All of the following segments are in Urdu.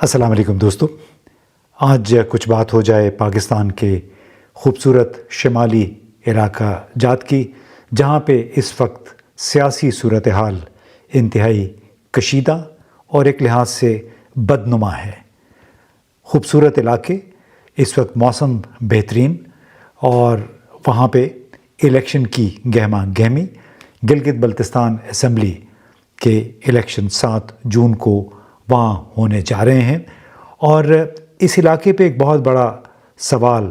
السلام علیکم دوستو، آج کچھ بات ہو جائے پاکستان کے خوبصورت شمالی علاقہ جات کی، جہاں پہ اس وقت سیاسی صورتحال انتہائی کشیدہ اور ایک لحاظ سے بدنما ہے۔ خوبصورت علاقے، اس وقت موسم بہترین، اور وہاں پہ الیکشن کی گہما گہمی۔ گلگت بلتستان اسمبلی کے الیکشن 7 جون کو وہاں ہونے جا رہے ہیں، اور اس علاقے پہ ایک بہت بڑا سوال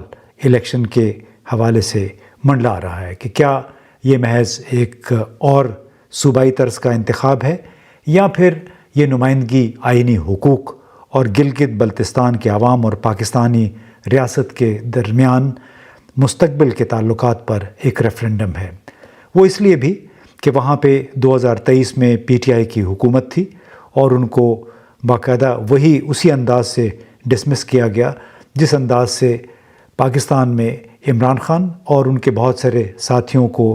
الیکشن کے حوالے سے منڈلا رہا ہے کہ کیا یہ محض ایک اور صوبائی طرز کا انتخاب ہے، یا پھر یہ نمائندگی آئینی حقوق اور گلگت بلتستان کے عوام اور پاکستانی ریاست کے درمیان مستقبل کے تعلقات پر ایک ریفرنڈم ہے۔ وہ اس لیے بھی کہ وہاں پہ 2023 میں پی ٹی آئی کی حکومت تھی، اور ان کو باقاعدہ اسی انداز سے ڈسمس کیا گیا جس انداز سے پاکستان میں عمران خان اور ان کے بہت سارے ساتھیوں کو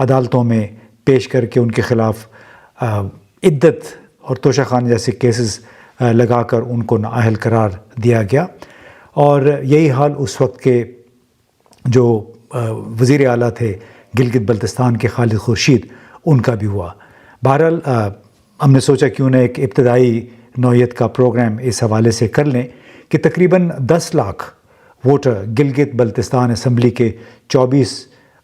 عدالتوں میں پیش کر کے ان کے خلاف عدت اور توشہ خان جیسے کیسز لگا کر ان کو نااہل قرار دیا گیا۔ اور یہی حال اس وقت کے جو وزیر اعلیٰ تھے گلگت بلتستان کے خالد خورشید، ان کا بھی ہوا۔ بہرحال ہم نے سوچا کیوں نہ ایک ابتدائی نوعیت کا پروگرام اس حوالے سے کر لیں کہ تقریباً 10 لاکھ ووٹر گلگت بلتستان اسمبلی کے 24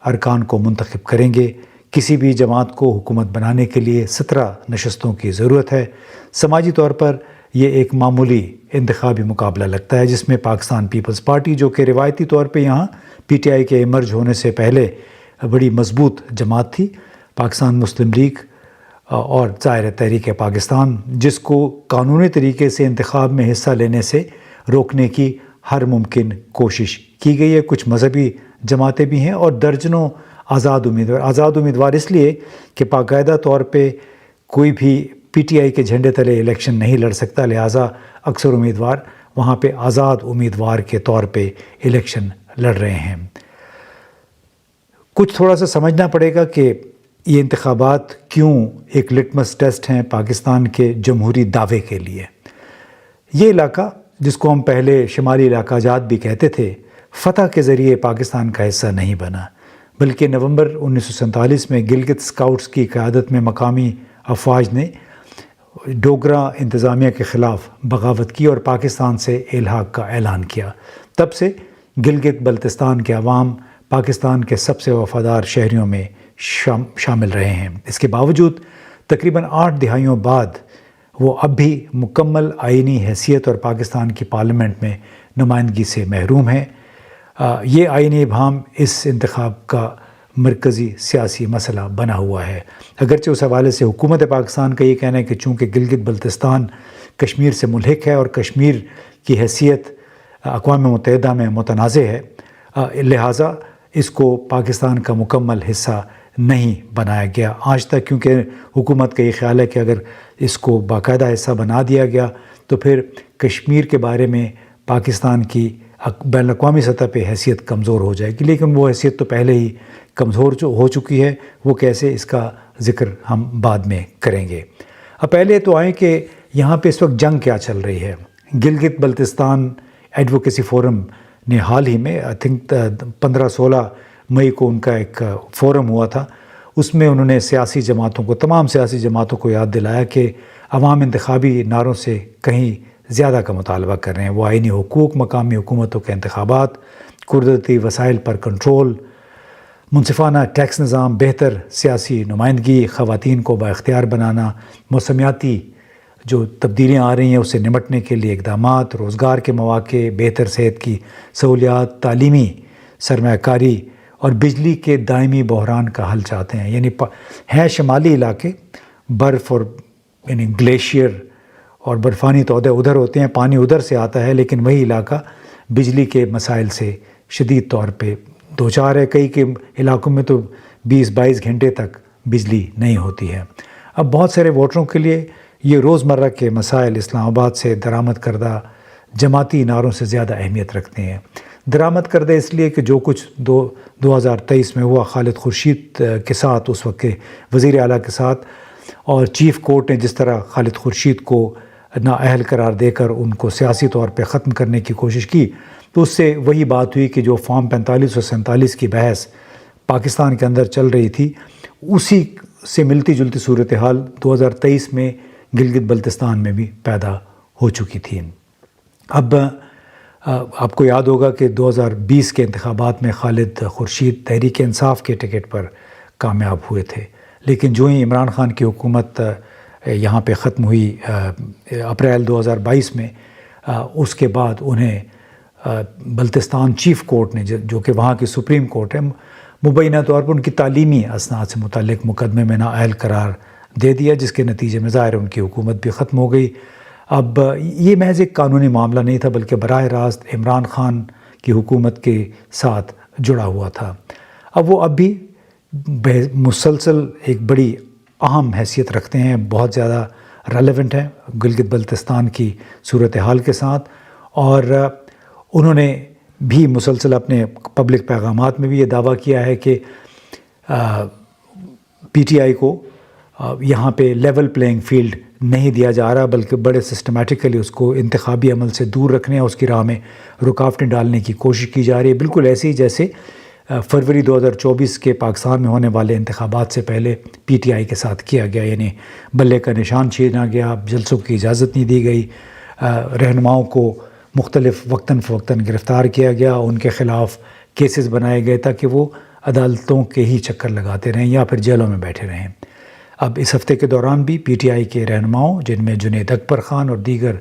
ارکان کو منتخب کریں گے۔ کسی بھی جماعت کو حکومت بنانے کے لیے 17 نشستوں کی ضرورت ہے۔ سماجی طور پر یہ ایک معمولی انتخابی مقابلہ لگتا ہے، جس میں پاکستان پیپلز پارٹی، جو کہ روایتی طور پہ یہاں پی ٹی آئی کے ایمرج ہونے سے پہلے بڑی مضبوط جماعت تھی، پاکستان مسلم لیگ اور ظاہر تحریک پاکستان، جس کو قانونی طریقے سے انتخاب میں حصہ لینے سے روکنے کی ہر ممکن کوشش کی گئی ہے۔ کچھ مذہبی جماعتیں بھی ہیں اور درجنوں آزاد امیدوار اس لیے کہ باقاعدہ طور پہ کوئی بھی پی ٹی آئی کے جھنڈے تلے الیکشن نہیں لڑ سکتا، لہٰذا اکثر امیدوار وہاں پہ آزاد امیدوار کے طور پہ الیکشن لڑ رہے ہیں۔ کچھ تھوڑا سا سمجھنا پڑے گا کہ یہ انتخابات کیوں ایک لٹمس ٹیسٹ ہیں پاکستان کے جمہوری دعوے کے لیے۔ یہ علاقہ، جس کو ہم پہلے شمالی علاقہ جات بھی کہتے تھے، فتح کے ذریعے پاکستان کا حصہ نہیں بنا، بلکہ نومبر 1947 میں گلگت اسکاؤٹس کی قیادت میں مقامی افواج نے ڈوگرا انتظامیہ کے خلاف بغاوت کی اور پاکستان سے الحاق کا اعلان کیا۔ تب سے گلگت بلتستان کے عوام پاکستان کے سب سے وفادار شہریوں میں شامل رہے ہیں۔ اس کے باوجود تقریباً 8 دہائیوں بعد وہ اب بھی مکمل آئینی حیثیت اور پاکستان کی پارلیمنٹ میں نمائندگی سے محروم ہیں۔ یہ آئینی ابہام اس انتخاب کا مرکزی سیاسی مسئلہ بنا ہوا ہے، اگرچہ اس حوالے سے حکومت پاکستان کا یہ کہنا ہے کہ چونکہ گلگت بلتستان کشمیر سے ملحق ہے اور کشمیر کی حیثیت اقوام متحدہ میں متنازع ہے، لہٰذا اس کو پاکستان کا مکمل حصہ نہیں بنایا گیا آج تک، کیونکہ حکومت کا یہ خیال ہے کہ اگر اس کو باقاعدہ حصہ بنا دیا گیا تو پھر کشمیر کے بارے میں پاکستان کی بین الاقوامی سطح پہ حیثیت کمزور ہو جائے گی، لیکن وہ حیثیت تو پہلے ہی کمزور ہو چکی ہے۔ وہ کیسے، اس کا ذکر ہم بعد میں کریں گے۔ اب پہلے تو آئیں کہ یہاں پہ اس وقت جنگ کیا چل رہی ہے۔ گلگت بلتستان ایڈوکیسی فورم نے حال ہی میں 15-16 مئی کو ان کا ایک فورم ہوا تھا، اس میں انہوں نے تمام سیاسی جماعتوں کو یاد دلایا کہ عوام انتخابی نعروں سے کہیں زیادہ کا مطالبہ کر رہے ہیں۔ وہ آئینی حقوق، مقامی حکومتوں کے انتخابات، قدرتی وسائل پر کنٹرول، منصفانہ ٹیکس نظام، بہتر سیاسی نمائندگی، خواتین کو بااختیار بنانا، موسمیاتی جو تبدیلیاں آ رہی ہیں اسے نمٹنے کے لیے اقدامات، روزگار کے مواقع، بہتر صحت کی سہولیات، تعلیمی سرمایہ کاری اور بجلی کے دائمی بحران کا حل چاہتے ہیں۔ یعنی ہیں شمالی علاقے، برف اور یعنی گلیشیئر اور برفانی تودے ادھر ہوتے ہیں، پانی ادھر سے آتا ہے، لیکن وہی علاقہ بجلی کے مسائل سے شدید طور پہ دوچار ہے۔ کئی کے علاقوں میں تو 20-22 گھنٹے تک بجلی نہیں ہوتی ہے۔ اب بہت سارے ووٹروں کے لیے یہ روزمرہ کے مسائل اسلام آباد سے درآمد کردہ جماعتی نعروں سے زیادہ اہمیت رکھتے ہیں۔ درآمد کردہ اس لیے کہ جو کچھ 2023 میں ہوا خالد خورشید کے ساتھ، اس وقت کے وزیر اعلیٰ کے ساتھ، اور چیف کورٹ نے جس طرح خالد خورشید کو نااہل قرار دے کر ان کو سیاسی طور پہ ختم کرنے کی کوشش کی، تو اس سے وہی بات ہوئی کہ جو فارم 45 اور 47 کی بحث پاکستان کے اندر چل رہی تھی، اسی سے ملتی جلتی صورتحال 2023 میں گلگت بلتستان میں بھی پیدا ہو چکی تھی۔ اب آپ کو یاد ہوگا کہ 2020 کے انتخابات میں خالد خورشید تحریک انصاف کے ٹکٹ پر کامیاب ہوئے تھے، لیکن جو ہی عمران خان کی حکومت یہاں پہ ختم ہوئی اپریل 2022 میں، اس کے بعد انہیں بلتستان چیف کورٹ نے، جو کہ وہاں کی سپریم کورٹ ہے، مبینہ طور پر ان کی تعلیمی اسناد سے متعلق مقدمے میں نااہل قرار دے دیا، جس کے نتیجے میں ظاہر ان کی حکومت بھی ختم ہو گئی۔ اب یہ محض ایک قانونی معاملہ نہیں تھا، بلکہ براہ راست عمران خان کی حکومت کے ساتھ جڑا ہوا تھا۔ اب وہ اب بھی مسلسل ایک بڑی اہم حیثیت رکھتے ہیں، بہت زیادہ ریلیونٹ ہیں گلگت بلتستان کی صورتحال کے ساتھ، اور انہوں نے بھی مسلسل اپنے پبلک پیغامات میں بھی یہ دعویٰ کیا ہے کہ پی ٹی آئی کو یہاں پہ لیول پلینگ فیلڈ نہیں دیا جا رہا، بلکہ بڑے سسٹمیٹیکلی اس کو انتخابی عمل سے دور رکھنے اور اس کی راہ میں رکاوٹیں ڈالنے کی کوشش کی جا رہی ہے، بالکل ایسے ہی جیسے فروری 2024 کے پاکستان میں ہونے والے انتخابات سے پہلے پی ٹی آئی کے ساتھ کیا گیا، یعنی بلے کا نشان چھینا گیا، جلسوں کی اجازت نہیں دی گئی، رہنماؤں کو مختلف وقتاً فوقتاً گرفتار کیا گیا، ان کے خلاف کیسز بنائے گئے تاکہ وہ عدالتوں کے ہی چکر لگاتے رہیں یا پھر جیلوں میں بیٹھے رہیں۔ اب اس ہفتے کے دوران بھی پی ٹی آئی کے رہنماؤں، جن میں جنید اکبر خان اور دیگر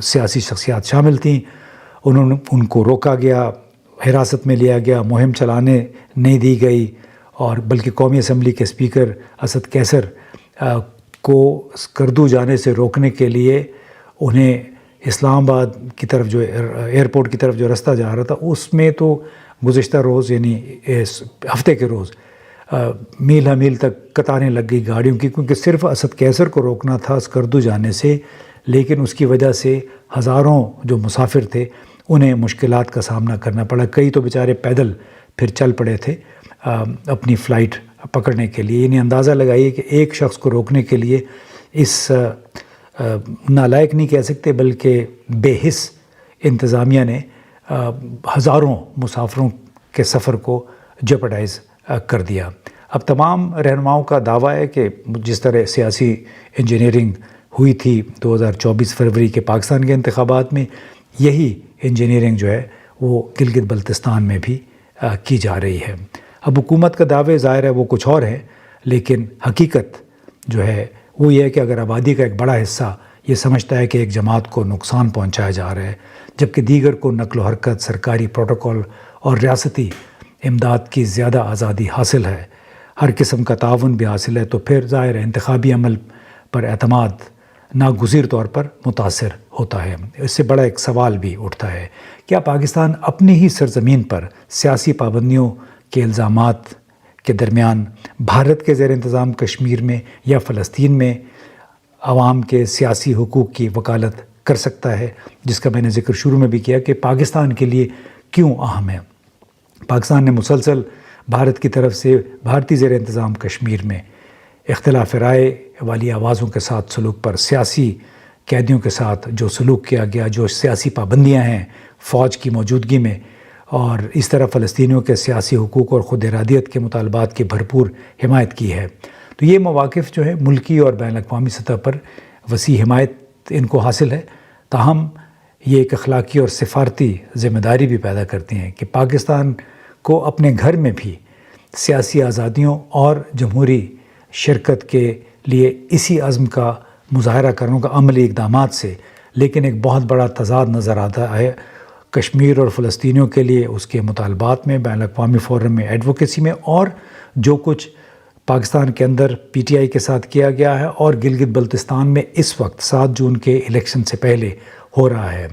سیاسی شخصیات شامل تھیں، ان کو روکا گیا، حراست میں لیا گیا، مہم چلانے نہیں دی گئی، اور بلکہ قومی اسمبلی کے اسپیکر اسد کیسر کو اسکردو جانے سے روکنے کے لیے انہیں اسلام آباد کی طرف جو ایئرپورٹ کی طرف جو رستہ جا رہا تھا، اس میں تو گزشتہ روز یعنی اس ہفتے کے روز میل میل تک قطاریں لگ گئی گاڑیوں کی، کیونکہ صرف اسد کیسر کو روکنا تھا اسکردو جانے سے، لیکن اس کی وجہ سے ہزاروں جو مسافر تھے انہیں مشکلات کا سامنا کرنا پڑا، کئی تو بیچارے پیدل پھر چل پڑے تھے اپنی فلائٹ پکڑنے کے لیے۔ یعنی اندازہ لگائیے کہ ایک شخص کو روکنے کے لیے اس نالائق نہیں کہہ سکتے بلکہ بے حس انتظامیہ نے ہزاروں مسافروں کے سفر کو جپڈائز کر دیا۔ اب تمام رہنماؤں کا دعویٰ ہے کہ جس طرح سیاسی انجینئرنگ ہوئی تھی 2024 فروری کے پاکستان کے انتخابات میں، یہی انجینئرنگ جو ہے وہ گلگت بلتستان میں بھی کی جا رہی ہے۔ اب حکومت کا دعوے ظاہر ہے وہ کچھ اور ہے، لیکن حقیقت جو ہے وہ یہ ہے کہ اگر آبادی کا ایک بڑا حصہ یہ سمجھتا ہے کہ ایک جماعت کو نقصان پہنچایا جا رہا ہے، جبکہ دیگر کو نقل و حرکت، سرکاری پروٹوکول اور ریاستی امداد کی زیادہ آزادی حاصل ہے، ہر قسم کا تعاون بھی حاصل ہے، تو پھر ظاہر ہے انتخابی عمل پر اعتماد ناگزیر طور پر متاثر ہوتا ہے۔ اس سے بڑا ایک سوال بھی اٹھتا ہے، کیا پاکستان اپنی ہی سرزمین پر سیاسی پابندیوں کے الزامات کے درمیان بھارت کے زیر انتظام کشمیر میں یا فلسطین میں عوام کے سیاسی حقوق کی وکالت کر سکتا ہے، جس کا میں نے ذکر شروع میں بھی کیا کہ پاکستان کے لیے کیوں اہم ہے۔ پاکستان نے مسلسل بھارت کی طرف سے بھارتی زیر انتظام کشمیر میں اختلاف رائے والی آوازوں کے ساتھ سلوک پر، سیاسی قیدیوں کے ساتھ جو سلوک کیا گیا، جو سیاسی پابندیاں ہیں فوج کی موجودگی میں، اور اس طرح فلسطینیوں کے سیاسی حقوق اور خود ارادیت کے مطالبات کی بھرپور حمایت کی ہے۔ تو یہ مواقف جو ہے ملکی اور بین الاقوامی سطح پر وسیع حمایت ان کو حاصل ہے، تاہم یہ ایک اخلاقی اور سفارتی ذمہ داری بھی پیدا کرتی ہیں کہ پاکستان کو اپنے گھر میں بھی سیاسی آزادیوں اور جمہوری شرکت کے لیے اسی عزم کا مظاہرہ کرنے کا عملی اقدامات سے، لیکن ایک بہت بڑا تضاد نظر آتا ہے کشمیر اور فلسطینیوں کے لیے اس کے مطالبات میں، بین الاقوامی فورم میں، ایڈوکیسی میں، اور جو کچھ پاکستان کے اندر پی ٹی آئی کے ساتھ کیا گیا ہے اور گلگت بلتستان میں اس وقت 7 جون کے الیکشن سے پہلے ہو رہا ہے۔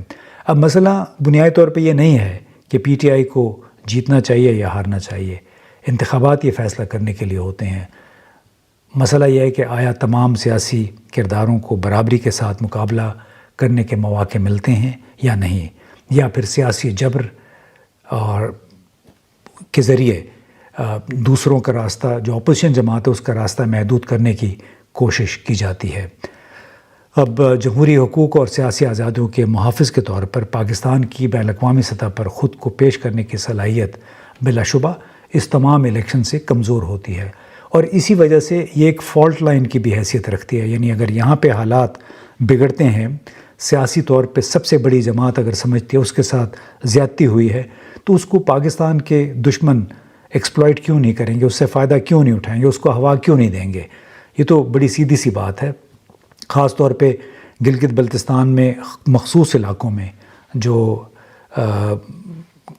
اب مسئلہ بنیادی طور پہ یہ نہیں ہے کہ پی ٹی آئی کو جیتنا چاہیے یا ہارنا چاہیے، انتخابات یہ فیصلہ کرنے کے لیے ہوتے ہیں۔ مسئلہ یہ ہے کہ آیا تمام سیاسی کرداروں کو برابری کے ساتھ مقابلہ کرنے کے مواقع ملتے ہیں یا نہیں، یا پھر سیاسی جبر اور کے ذریعے دوسروں کا راستہ، جو اپوزیشن جماعت ہے اس کا راستہ محدود کرنے کی کوشش کی جاتی ہے۔ اب جمہوری حقوق اور سیاسی آزادیوں کے محافظ کے طور پر پاکستان کی بین الاقوامی سطح پر خود کو پیش کرنے کی صلاحیت بلا شبہ اس تمام الیکشن سے کمزور ہوتی ہے، اور اسی وجہ سے یہ ایک فالٹ لائن کی بھی حیثیت رکھتی ہے. یعنی اگر یہاں پہ حالات بگڑتے ہیں، سیاسی طور پہ سب سے بڑی جماعت اگر سمجھتی ہے اس کے ساتھ زیادتی ہوئی ہے، تو اس کو پاکستان کے دشمن ایکسپلائٹ کیوں نہیں کریں گے، اس سے فائدہ کیوں نہیں اٹھائیں گے، اس کو ہوا کیوں نہیں دیں گے؟ یہ تو بڑی سیدھی سی بات ہے. خاص طور پہ گلگت بلتستان میں مخصوص علاقوں میں جو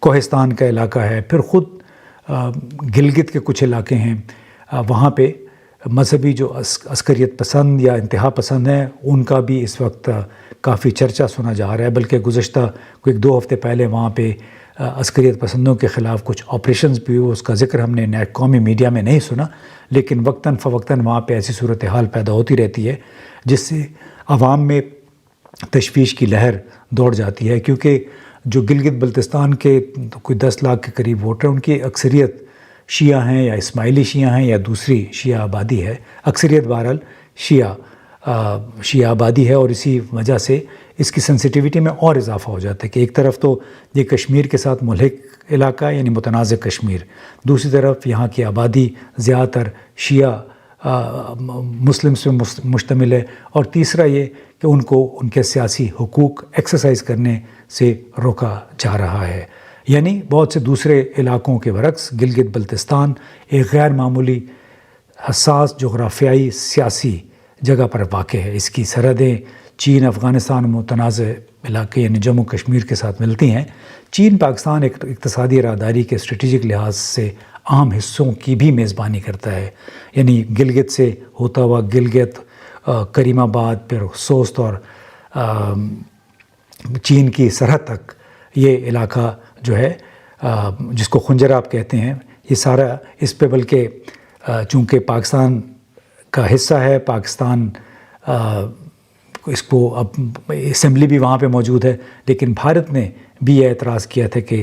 کوہستان کا علاقہ ہے، پھر خود گلگت کے کچھ علاقے ہیں، وہاں پہ مذہبی جو عسکریت پسند یا انتہا پسند ہیں ان کا بھی اس وقت کافی چرچا سنا جا رہا ہے. بلکہ گزشتہ کوئی 2 ہفتے پہلے وہاں پہ عسکریت پسندوں کے خلاف کچھ آپریشنز بھی ہوئے. اس کا ذکر ہم نے قومی میڈیا میں نہیں سنا، لیکن وقتاً فوقتاً وہاں پہ ایسی صورتحال پیدا ہوتی رہتی ہے جس سے عوام میں تشویش کی لہر دوڑ جاتی ہے. کیونکہ جو گلگت بلتستان کے کوئی 10 لاکھ کے قریب ووٹر ہیں، ان کی اکثریت شیعہ ہیں یا اسماعیلی شیعہ ہیں یا دوسری شیعہ آبادی ہے. اکثریت بہرحال شیعہ آبادی ہے، اور اسی وجہ سے اس کی سینسٹیوٹی میں اور اضافہ ہو جاتا ہے کہ ایک طرف تو یہ کشمیر کے ساتھ ملحق علاقہ ہے، یعنی متنازع کشمیر، دوسری طرف یہاں کی آبادی زیادہ تر شیعہ مسلم سے مشتمل ہے، اور تیسرا یہ کہ ان کو ان کے سیاسی حقوق ایکسرسائز کرنے سے روکا جا رہا ہے. یعنی بہت سے دوسرے علاقوں کے برعکس گلگت بلتستان ایک غیر معمولی حساس جغرافیائی سیاسی جگہ پر واقع ہے. اس کی سرحدیں چین، افغانستان، متنازع علاقے یعنی جموں کشمیر کے ساتھ ملتی ہیں. چین پاکستان ایک اقتصادی راہداری کے اسٹریٹجک لحاظ سے اہم حصوں کی بھی میزبانی کرتا ہے. یعنی گلگت سے ہوتا ہوا گلگت، کریم آباد، پھر سوست اور چین کی سرحد تک یہ علاقہ جو ہے جس کو خنجراب کہتے ہیں، یہ سارا اس پہ بلکہ چونکہ پاکستان کا حصہ ہے، پاکستان اس کو اب اسمبلی بھی وہاں پہ موجود ہے، لیکن بھارت نے بھی یہ اعتراض کیا تھا کہ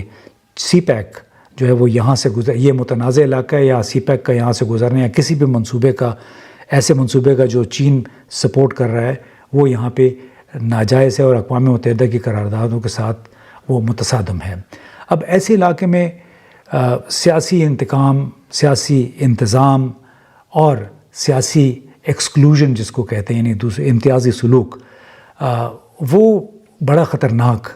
سی پیک جو ہے وہ یہاں سے یہ متنازع علاقہ ہے، یا سی پیک کا یہاں سے گزرنے یا کسی بھی منصوبے کا، ایسے منصوبے کا جو چین سپورٹ کر رہا ہے، وہ یہاں پہ ناجائز ہے اور اقوام متحدہ کی قراردادوں کے ساتھ وہ متصادم ہے. اب ایسے علاقے میں سیاسی انتقام، سیاسی انتظام اور سیاسی ایکسکلوژن جس کو کہتے ہیں، یعنی دوسرے امتیازی سلوک، وہ بڑا خطرناک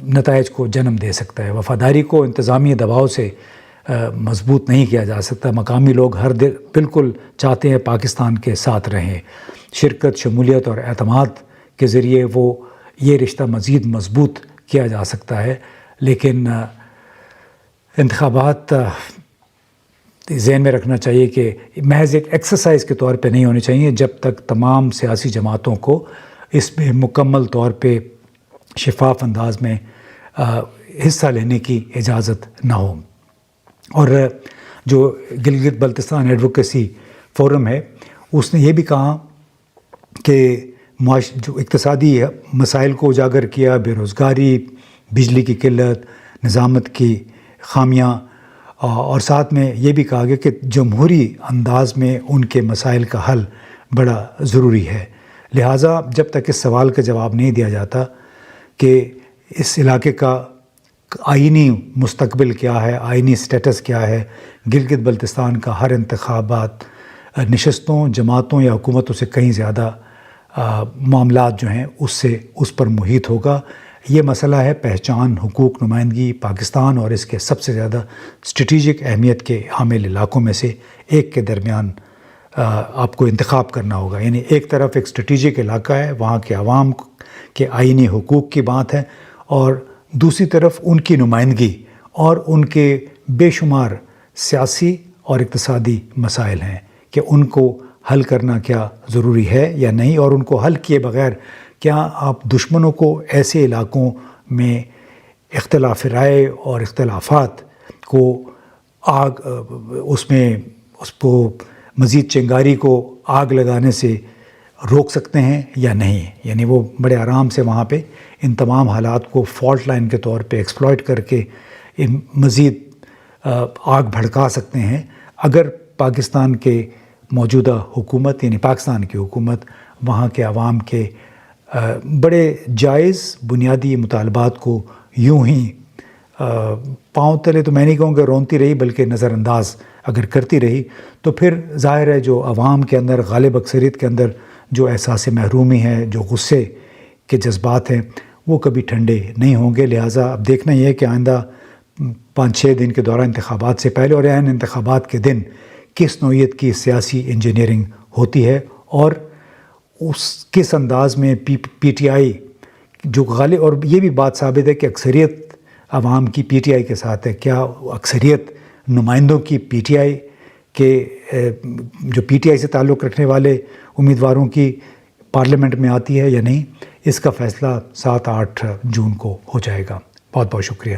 نتائج کو جنم دے سکتا ہے. وفاداری کو انتظامی دباؤ سے مضبوط نہیں کیا جا سکتا. مقامی لوگ ہر دل بالکل چاہتے ہیں پاکستان کے ساتھ رہیں. شرکت، شمولیت اور اعتماد کے ذریعے وہ یہ رشتہ مزید مضبوط کیا جا سکتا ہے. لیکن انتخابات ذہن میں رکھنا چاہیے کہ محض ایک ایکسرسائز کے طور پہ نہیں ہونے چاہیے جب تک تمام سیاسی جماعتوں کو اس میں مکمل طور پہ شفاف انداز میں حصہ لینے کی اجازت نہ ہو. اور جو گلگت بلتستان ایڈوکیسی فورم ہے اس نے یہ بھی کہا کہ جو اقتصادی مسائل کو اجاگر کیا، بے روزگاری، بجلی کی قلت، نظامت کی خامیاں، اور ساتھ میں یہ بھی کہا گیا کہ جمہوری انداز میں ان کے مسائل کا حل بڑا ضروری ہے. لہٰذا جب تک اس سوال کا جواب نہیں دیا جاتا کہ اس علاقے کا آئینی مستقبل کیا ہے، آئینی سٹیٹس کیا ہے، گلگت بلتستان کا ہر انتخابات نشستوں، جماعتوں یا حکومتوں سے کہیں زیادہ معاملات جو ہیں اس پر محیط ہوگا. یہ مسئلہ ہے پہچان، حقوق، نمائندگی. پاکستان اور اس کے سب سے زیادہ اسٹریٹجک اہمیت کے حامل علاقوں میں سے ایک کے درمیان آپ کو انتخاب کرنا ہوگا. یعنی ایک طرف ایک اسٹریٹجک علاقہ ہے، وہاں کے عوام کے آئینی حقوق کی بات ہے، اور دوسری طرف ان کی نمائندگی اور ان کے بے شمار سیاسی اور اقتصادی مسائل ہیں کہ ان کو حل کرنا کیا ضروری ہے یا نہیں، اور ان کو حل کیے بغیر کیا آپ دشمنوں کو ایسے علاقوں میں اختلاف رائے اور اختلافات کو اس کو مزید چنگاری کو آگ لگانے سے روک سکتے ہیں یا نہیں. یعنی وہ بڑے آرام سے وہاں پہ ان تمام حالات کو فالٹ لائن کے طور پہ ایکسپلائٹ کر کے مزید آگ بھڑکا سکتے ہیں اگر پاکستان کے موجودہ حکومت، یعنی پاکستان کی حکومت وہاں کے عوام کے بڑے جائز بنیادی مطالبات کو یوں ہی پاؤں تلے تو میں نہیں کہوں کہ رونتی رہی بلکہ نظر انداز اگر کرتی رہی تو پھر ظاہر ہے جو عوام کے اندر غالب اکثریت کے اندر جو احساس محرومی ہے، جو غصے کے جذبات ہیں، وہ کبھی ٹھنڈے نہیں ہوں گے۔ لہٰذا اب دیکھنا یہ ہے کہ آئندہ 5-6 دن کے دوران انتخابات سے پہلے اور عین انتخابات کے دن کس نوعیت کی سیاسی انجینئرنگ ہوتی ہے اور کس انداز میں پی ٹی آئی جو غالب، اور یہ بھی بات ثابت ہے کہ اکثریت عوام کی پی ٹی آئی کے ساتھ ہے، کیا اکثریت نمائندوں کی پی ٹی آئی کے جو پی ٹی آئی سے تعلق رکھنے والے امیدواروں کی پارلیمنٹ میں آتی ہے یا نہیں، اس کا فیصلہ 7-8 جون کو ہو جائے گا۔ بہت بہت شکریہ۔